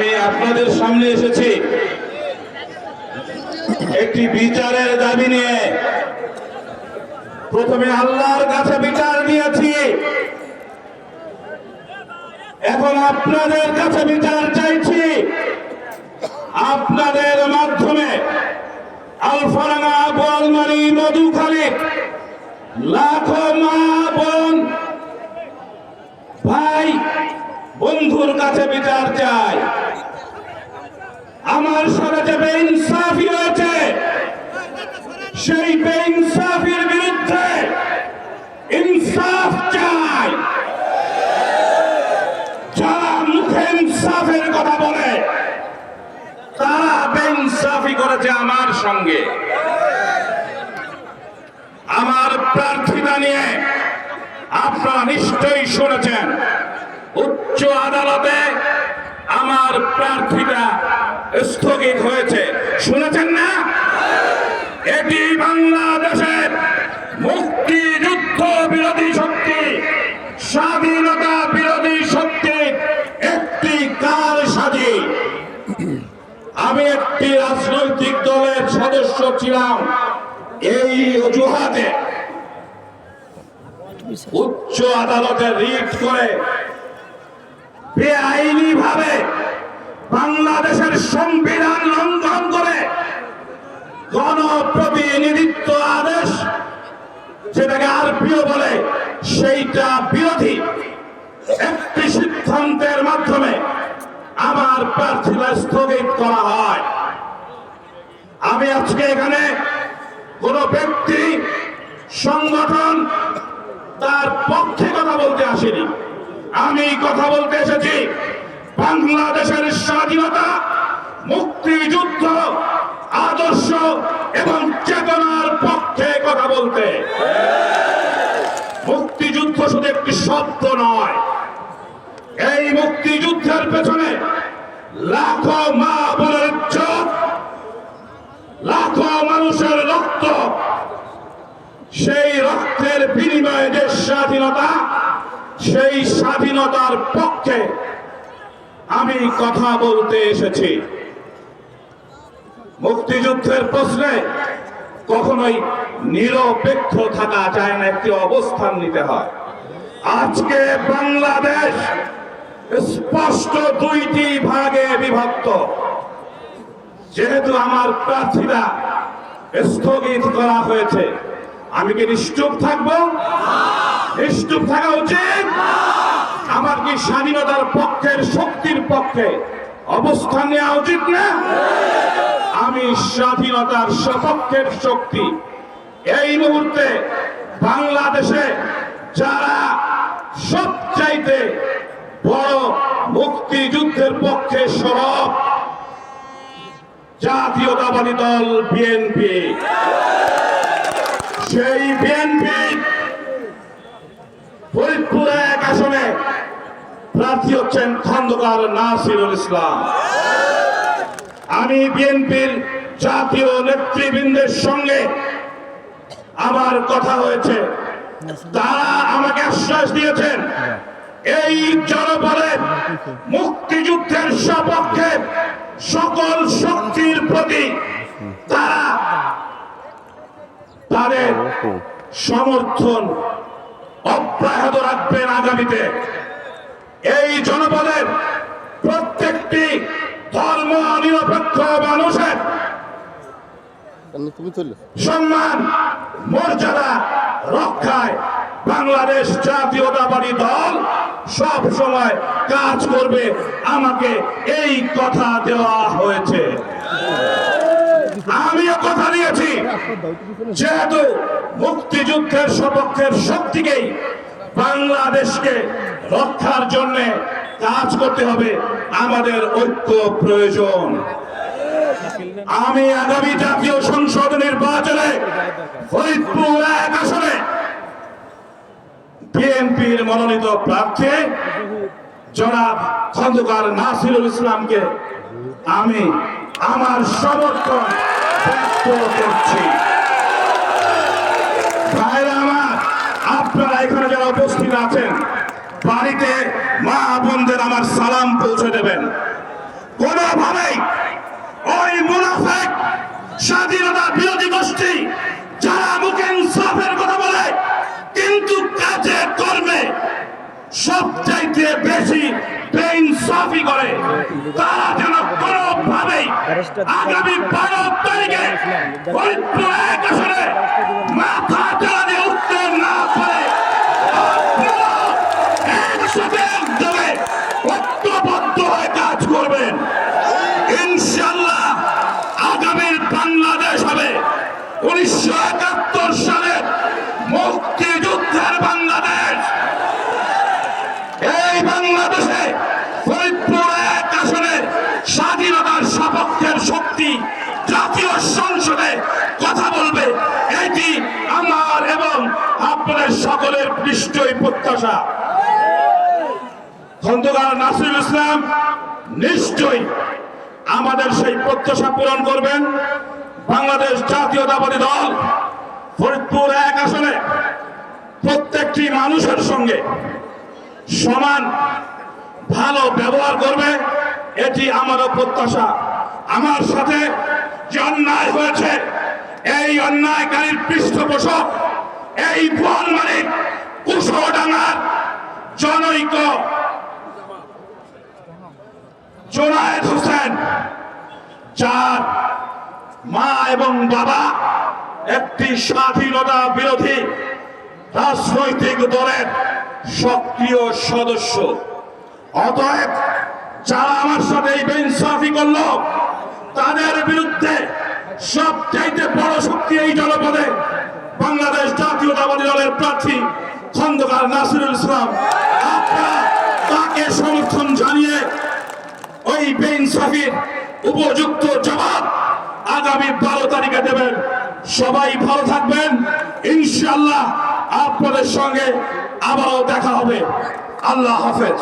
আমি আপনাদের সামনে এসেছি একটি বিচারের দাবি নিয়ে। প্রথমে আল্লাহর কাছে বিচার নিয়েছি, এখন আপনাদের কাছে বিচার চাইছি। আপনাদের মাধ্যমে আলফারাঙ্গা, বোয়ালমারী, মধুখালী লাখো মা বোন ভাই বন্ধুর কাছে বিচার চাই। আমার সাথে যে বেইনসাফি হয়েছে, সেই বেইনসাফির বিরুদ্ধে ইনসাফ চাই। যারা মুখে ইনসাফের কথা বলে তারা বেইনসাফি করেছে আমার সঙ্গে। আমার প্রার্থিতা নিয়ে আপনারা নিশ্চয়ই শুনেছেন, উচ্চ আদালতে আমার প্রার্থিতা স্থগিত হয়েছে। শুনেছেন না? এটি বাংলাদেশের মুক্তিযুদ্ধ বিরোধী শক্তি, স্বাধীনতা বিরোধী শক্তির একটি কারসাজি। আমি একটি রাজনৈতিক দলের সদস্য ছিলাম, এই অজুহাতে উচ্চ আদালতে রিট করে বেআইনি ভাবে বাংলাদেশের সংবিধান লঙ্ঘন করে গণপ্রতিনিধিত্ব আদেশ, যেটাকে আরপিও বলে, সেইটা বিরোধী একটি সিদ্ধান্তের মাধ্যমে আমার প্রার্থিতা স্থগিত করা হয়। আমি আজকে এখানে কোন ব্যক্তি, সংগঠন তার পক্ষে কথা বলতে আসিনি। আমি কথা বলতে এসেছি বাংলাদেশের স্বাধীনতা, মুক্তিযুদ্ধ, আদর্শ এবং চেতনার পক্ষে কথা বলতে। মুক্তিযুদ্ধ শুধু একটি শব্দ নয়, এই মুক্তিযুদ্ধের পেছনে লাখো মা বোনের ইজ্জত, লাখো মানুষের রক্ত, সেই রক্তের বিনিময়ে যে স্বাধীনতা, সেই স্বাধীনতার পক্ষে আমি কথা বলতে এসেছি। মুক্তিযুদ্ধের প্রশ্নে কখনোই নিরপেক্ষ থাকা যায় না, একটি অবস্থান নিতে হয়। আজকে বাংলাদেশ স্পষ্ট দুইটি ভাগে বিভক্ত। যেহেতু আমার প্রার্থিতা স্থগিত করা হয়েছে, আমি কি নিশ্চুপ থাকবো? নিশ্চুপ থাকা উচিত? আমার কি স্বাধীনতার পক্ষের শক্তির পক্ষে অবস্থান নেওয়া উচিত না? আমি স্বাধীনতার সপক্ষের শক্তি। এই মুহূর্তে বাংলাদেশে যারা সবচাইতে বড় মুক্তিযুদ্ধের পক্ষে সরব, জাতীয়তাবাদী দল বিএনপি। সেই বিএনপি ফরিদপুর 1 আসনে প্রার্থী হচ্ছেন খন্দকার নাসিরুল ইসলাম। আমি বিএনপির জাতীয় নেতৃবৃন্দের সঙ্গে আমার কথা হয়েছে, তারা আমাকে আশ্বাস দিয়েছেন এই জনপদের মুক্তিযুদ্ধের সপক্ষে সকল শক্তির প্রতি তারা তাদের সমর্থন অব্যাহত রাখবেন আগামীতে। এই জনপদের প্রত্যেকটি ধর্ম নিরপেক্ষ মানুষের সম্মান মর্যাদা রক্ষায় বাংলাদেশ জাতীয়তাবাদী দল সব সময় কাজ করবে। আমাকে এই কথা দেওয়া হয়েছে। আমিও কথা দিয়েছি, যেহেতু মুক্তিযুদ্ধের সপক্ষের শক্তিকেই বাংলাদেশকে রক্ষার জন্য কাজ করতে হবে, আমাদের ঐক্য প্রয়োজন। আমি আগামী জাতীয় সংসদ নির্বাচনে ফরিদপুর 1 আসনে বিএনপির মনোনীত প্রার্থী জনাব খন্দকার নাসিরুল ইসলামকে আমি আমার সমর্থন ব্যক্ত করছি। ভাইরা আমার, আপনারা এখানে যারা উপস্থিত আছেন, বাড়িতে মা বোনদের আমার সালাম পৌঁছে দেবেন। কোনোভাবেই ওই মুনাফিক স্বাধীনতা বিরোধী গোষ্ঠী যারা মুখে ইনসাফের কথা বলে কিন্তু কাজে কর্মে সবচাইতে বেশি বেইনসাফি করে, তারা যেন কোনোভাবেই আগামী 12 তারিখে ফরিদপুর 1 আসনে মাথা চালা দিয়ে উঠতে না পারে। আপনারা একসাথে একযোগে ঐক্যবদ্ধ হয়ে কাজ করবেন। ইনশাআল্লাহ আগামীর বাংলাদেশ হবে 1971 সালের মুক্তিযুদ্ধের বাংলাদেশ। এই বাংলাদেশে ফরিদপুর 1 আসনে স্বাধীনতার সপক্ষের শক্তি জাতীয় সংসদে কথা বলবে, এটি আমার এবং আপনাদের সকলের নিশ্চয়ই প্রত্যাশা। খন্দকার নাসিরুল ইসলাম নিশ্চয়ই আমাদের সেই প্রত্যাশা পূরণ করবেন। বাংলাদেশ জাতীয়তাবাদী দল ফরিদপুর 1 আসনে প্রত্যেকটি মানুষের সঙ্গে সমান ভালো ব্যবহার করবে, এটি আমারও প্রত্যাশা। আমার সাথে যে অন্যায় হয়েছে, এই অন্যায়কারীর পৃষ্ঠপোষক এই বোয়ালমারীর কুশোডাঙ্গার জনৈক জোনায়েদ হোসেন, যার মা এবং বাবা একটি স্বাধীনতা বিরোধী রাজনৈতিক দলের সক্রিয় সদস্য। অতএব যারা আমার সাথে এই বেইনসাফি করলো, তাদের বিরুদ্ধে সবচাইতে বড় শক্তি এই জনপদে বাংলাদেশ জাতীয়তাবাদী দলের প্রার্থী খন্দকার নাসিরুল ইসলাম। আপনারা তাকে সমর্থন জানিয়ে ওই বেইনসাফির উপযুক্ত জবাব আগামী 12 তারিখে দেবেন। সবাই ভালো থাকবেন। ইনশাআল্লাহ আপনাদের সঙ্গে আবারও দেখা হবে। আল্লাহ হাফেজ।